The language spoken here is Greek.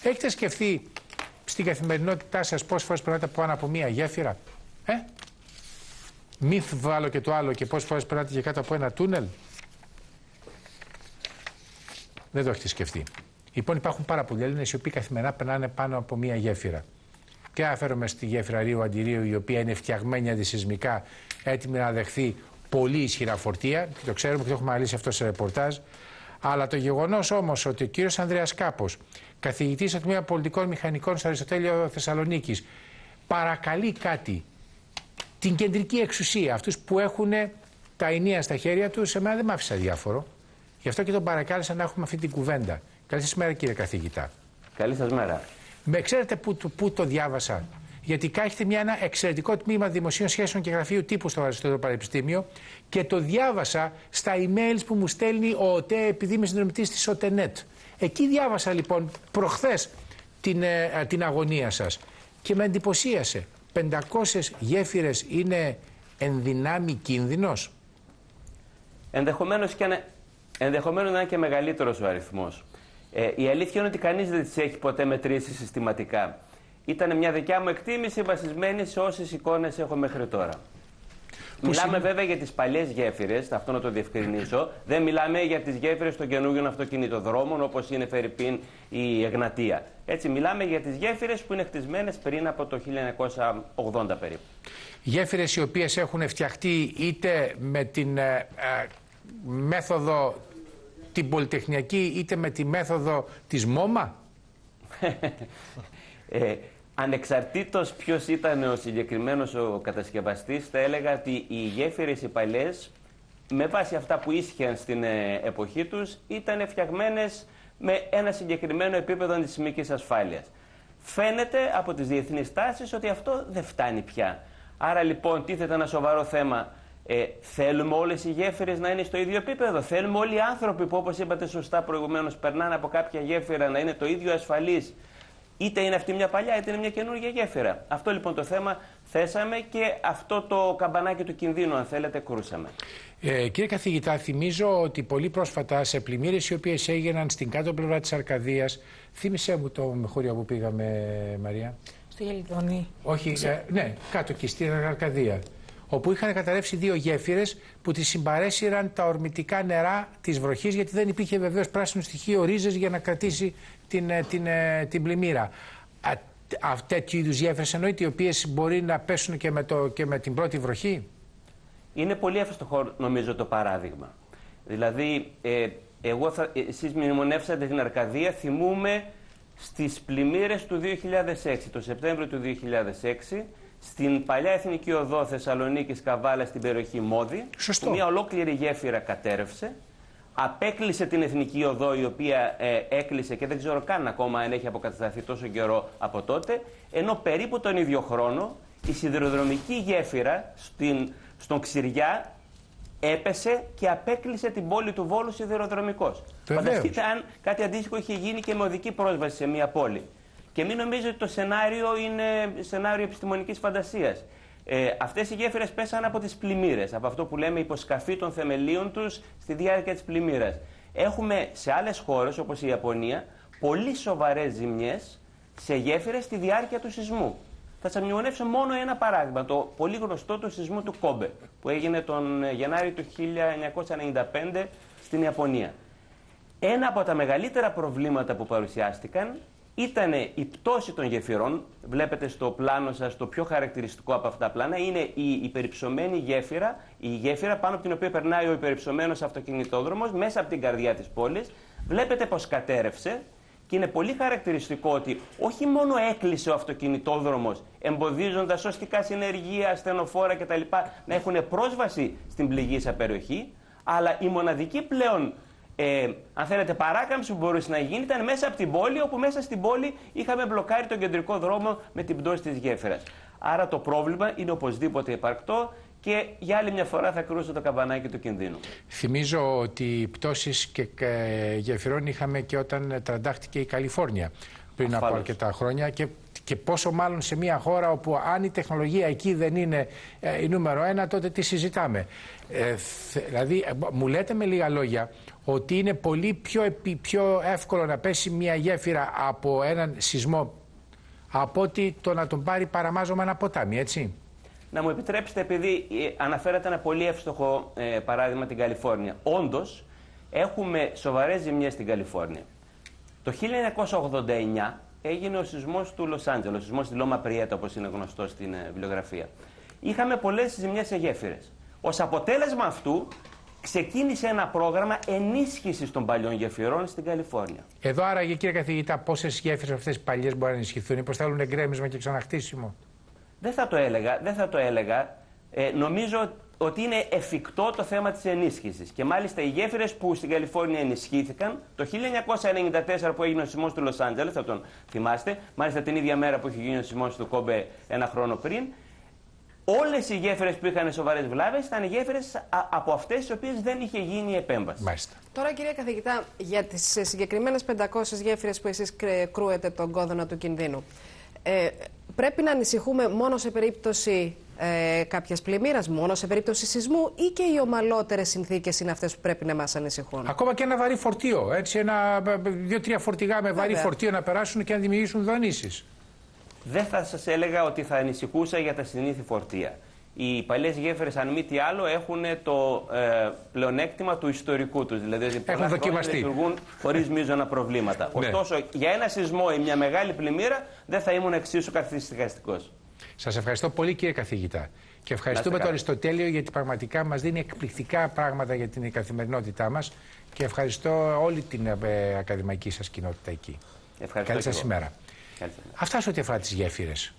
Έχετε σκεφτεί στην καθημερινότητά σας πόσες φορές περνάτε πάνω από μία γέφυρα? Μη βάλω και το άλλο, και πόσες φορές περνάτε και κάτω από ένα τούνελ? Δεν το έχετε σκεφτεί. Λοιπόν, υπάρχουν πάρα πολλοί Έλληνες οι οποίοι καθημερινά περνάνε πάνω από μία γέφυρα. Και αναφέρομαι στη γέφυρα Ρίου Αντιρίου, η οποία είναι φτιαγμένη αντισεισμικά, έτοιμη να δεχθεί πολύ ισχυρά φορτία. Και το ξέρουμε και το έχουμε αναλύσει αυτό σε ρεπορτάζ. Αλλά το γεγονός όμως ότι ο κύριος Ανδρέας Κάπος, καθηγητής στο Τμήμα Πολιτικών Μηχανικών στο Αριστοτέλειο Θεσσαλονίκης, παρακαλεί κάτι, την κεντρική εξουσία, αυτούς που έχουν τα ενία στα χέρια τους, εμένα δεν μ' άφησε αδιάφορο. Γι' αυτό και τον παρακάλεσα να έχουμε αυτή την κουβέντα. Καλή σας μέρα, κύριε καθηγητά. Καλή σας μέρα. Ξέρετε πού το διάβασα? Γιατί έχετε ένα εξαιρετικό τμήμα δημοσίων σχέσεων και γραφείου τύπου στο Αριστοτέλειο Πανεπιστήμιο, και το διάβασα στα emails που μου στέλνει ο ΟΤΕ, επειδή είμαι συνδρομητής της ΟΤΕΝΕΤ. Εκεί διάβασα λοιπόν προχθές την αγωνία σας και με εντυπωσίασε. 500 γέφυρες είναι ενδυνάμει κίνδυνος? Ενδεχομένως να είναι και μεγαλύτερος ο αριθμός. Η αλήθεια είναι ότι κανείς δεν τις έχει ποτέ μετρήσει συστηματικά. Ήταν μια δικιά μου εκτίμηση βασισμένη σε όσες εικόνες έχω μέχρι τώρα. Μιλάμε βέβαια για τις παλιές γέφυρες, αυτό να το διευκρινίσω. Δεν μιλάμε για τις γέφυρες των καινούριων αυτοκινητοδρόμων, όπως είναι Φερρυπίν ή Εγνατία. Έτσι, μιλάμε για τις γέφυρες που είναι χτισμένες πριν από το 1980 περίπου. Γέφυρες οι οποίες έχουν φτιαχτεί είτε με την μέθοδο την πολυτεχνιακή, είτε με τη μέθοδο της ΜΟΜΑ. Ανεξαρτήτως ποιος ήταν ο συγκεκριμένος ο κατασκευαστής, θα έλεγα ότι οι γέφυρες οι παλιές, με βάση αυτά που ίσχυαν στην εποχή τους, ήταν φτιαγμένες με ένα συγκεκριμένο επίπεδο αντισημικής ασφάλειας. Φαίνεται από τις διεθνείς τάσεις ότι αυτό δεν φτάνει πια. Άρα λοιπόν τίθεται ένα σοβαρό θέμα. Θέλουμε όλες οι γέφυρες να είναι στο ίδιο επίπεδο? Θέλουμε όλοι οι άνθρωποι που, όπως είπατε σωστά προηγουμένως, περνάνε από κάποια γέφυρα να είναι το ίδιο ασφαλείς? Είτε είναι αυτή μια παλιά, είτε είναι μια καινούργια γέφυρα. Αυτό λοιπόν το θέμα θέσαμε και αυτό το καμπανάκι του κινδύνου, αν θέλετε, κρούσαμε. Κύριε καθηγητά, θυμίζω ότι πολύ πρόσφατα σε πλημμύρες οι οποίες έγιναν στην κάτω πλευρά της Αρκαδίας, θύμισέ μου το μεχούριο που πήγαμε, Μαρία. Στο Γελιδονί. Όχι, ναι, κάτω εκεί στην Αρκαδία. Όπου είχαν καταρρεύσει 2 γέφυρες που τις συμπαρέσυραν τα ορμητικά νερά της βροχής, γιατί δεν υπήρχε βεβαίως πράσινο στοιχείο, ρίζες για να κρατήσει την πλημμύρα. Τέτοιου είδους γέφυρες εννοείται, οι οποίες μπορεί να πέσουν και με την πρώτη βροχή. Είναι πολύ εύστοχο νομίζω το παράδειγμα. Δηλαδή, εσείς μνημονεύσατε την Αρκαδία, θυμούμε στις πλημμύρες του 2006, το Σεπτέμβριο του 2006, στην παλιά Εθνική Οδό Θεσσαλονίκης Καβάλα, στην περιοχή Μόδη, μια ολόκληρη γέφυρα κατέρευσε, απέκλεισε την Εθνική Οδό, η οποία έκλεισε και δεν ξέρω καν ακόμα αν έχει αποκατασταθεί τόσο καιρό από τότε, ενώ περίπου τον ίδιο χρόνο η σιδηροδρομική γέφυρα στον Ξηριά έπεσε και απέκλεισε την πόλη του Βόλου σιδηροδρομικός. Φανταστείτε αν κάτι αντίστοιχο είχε γίνει και με οδική πρόσβαση σε μια πόλη. Και μην νομίζετε ότι το σενάριο είναι σενάριο επιστημονικής φαντασίας. Αυτές οι γέφυρες πέσαν από τις πλημμύρες, από αυτό που λέμε υποσκαφή των θεμελίων τους στη διάρκεια της πλημμύρας. Έχουμε σε άλλες χώρες, όπως η Ιαπωνία, πολύ σοβαρές ζημιές σε γέφυρες στη διάρκεια του σεισμού. Θα σας μνημονεύσω μόνο ένα παράδειγμα, το πολύ γνωστό του σεισμού του Κόμπε, που έγινε τον Γενάρη του 1995 στην Ιαπωνία. Ένα από τα μεγαλύτερα προβλήματα που παρουσιάστηκαν ήταν η πτώση των γεφυρών. Βλέπετε στο πλάνο σας, το πιο χαρακτηριστικό από αυτά τα πλάνα είναι η υπερυψωμένη γέφυρα, η γέφυρα πάνω από την οποία περνάει ο υπερυψωμένος αυτοκινητόδρομος μέσα από την καρδιά της πόλης. Βλέπετε πως κατέρευσε και είναι πολύ χαρακτηριστικό ότι όχι μόνο έκλεισε ο αυτοκινητόδρομος, εμποδίζοντας ωστικά συνεργεία, ασθενοφόρα κτλ. Να έχουν πρόσβαση στην πληγήσα περιοχή, αλλά η μοναδική πλέον αν θέλετε παράκαμψη που μπορούσε να γίνει ήταν μέσα από την πόλη, όπου μέσα στην πόλη είχαμε μπλοκάρει τον κεντρικό δρόμο με την πτώση της γέφυρας. Άρα το πρόβλημα είναι οπωσδήποτε υπαρκτό και για άλλη μια φορά θα κρούσω το καμπανάκι του κινδύνου. Θυμίζω ότι πτώσεις και γεφυρών είχαμε και όταν τραντάχτηκε η Καλιφόρνια πριν από αρκετά χρόνια, και πόσο μάλλον σε μια χώρα όπου αν η τεχνολογία εκεί δεν είναι η νούμερο 1, τότε τι συζητάμε. Δηλαδή μου λέτε με λίγα λόγια ότι είναι πολύ πιο εύκολο να πέσει μια γέφυρα από έναν σεισμό από ότι το να τον πάρει παραμάζωμα ένα ποτάμι, έτσι. Να μου επιτρέψετε, επειδή αναφέρατε ένα πολύ εύστοχο παράδειγμα, την Καλιφόρνια. Όντως, έχουμε σοβαρές ζημιές στην Καλιφόρνια. Το 1989 έγινε ο σεισμός του Λος Άντζελες, ο σεισμός στη Λόμα Πριέτα, όπως είναι γνωστό στην βιβλιογραφία. Είχαμε πολλές ζημιές σε γέφυρες. Ως αποτέλεσμα αυτού, ξεκίνησε ένα πρόγραμμα ενίσχυσης των παλιών γεφυρών στην Καλιφόρνια. Εδώ άραγε, κύριε καθηγητά, πόσες γέφυρες αυτές οι παλιές μπορεί να ενισχυθούν ή πώς θέλουν εγκρέμισμα και ξαναχτίσιμο? Δεν θα το έλεγα. Νομίζω ότι είναι εφικτό το θέμα της ενίσχυσης. Και μάλιστα οι γέφυρες που στην Καλιφόρνια ενισχύθηκαν το 1994 που έγινε ο σεισμός του Λος Άντζελες, θα τον θυμάστε, μάλιστα την ίδια μέρα που είχε γίνει ο σεισμός του Κόμπε ένα χρόνο πριν. Όλες οι γέφυρες που είχαν σοβαρές βλάβες ήταν γέφυρες από αυτές τις οποίες δεν είχε γίνει η επέμβαση. Μάλιστα. Τώρα, κυρία καθηγητά, για τις συγκεκριμένες 500 γέφυρες που εσείς κρούετε τον κόδωνα του κινδύνου, πρέπει να ανησυχούμε μόνο σε περίπτωση κάποιας πλημμύρας, μόνο σε περίπτωση σεισμού, ή και οι ομαλότερες συνθήκες είναι αυτές που πρέπει να μας ανησυχούν? Ακόμα και ένα βαρύ φορτίο, έτσι, 2-3 φορτηγά με βαρύ φορτίο να περάσουν και να δημιουργήσουν δονήσεις. Δεν θα σας έλεγα ότι θα ανησυχούσα για τα συνήθη φορτία. Οι παλιές γέφυρες, αν μη τι άλλο, έχουν το πλεονέκτημα του ιστορικού τους. Δηλαδή ότι πολλά χρόνια λειτουργούν χωρίς μείζωνα προβλήματα. Ωστόσο, για ένα σεισμό ή μια μεγάλη πλημμύρα δεν θα ήμουν εξίσου καθυσυχαστικός. Σας ευχαριστώ πολύ, κύριε καθηγητά. Και ευχαριστούμε τον Αριστοτέλειο, γιατί πραγματικά μας δίνει εκπληκτικά πράγματα για την καθημερινότητά μας. Και ευχαριστώ όλη την ακαδημαϊκή σας κοινότητα εκεί. Ευχαριστώ. Καλή σας ημέρα. Αυτά σε ό,τι αφορά τις γέφυρες.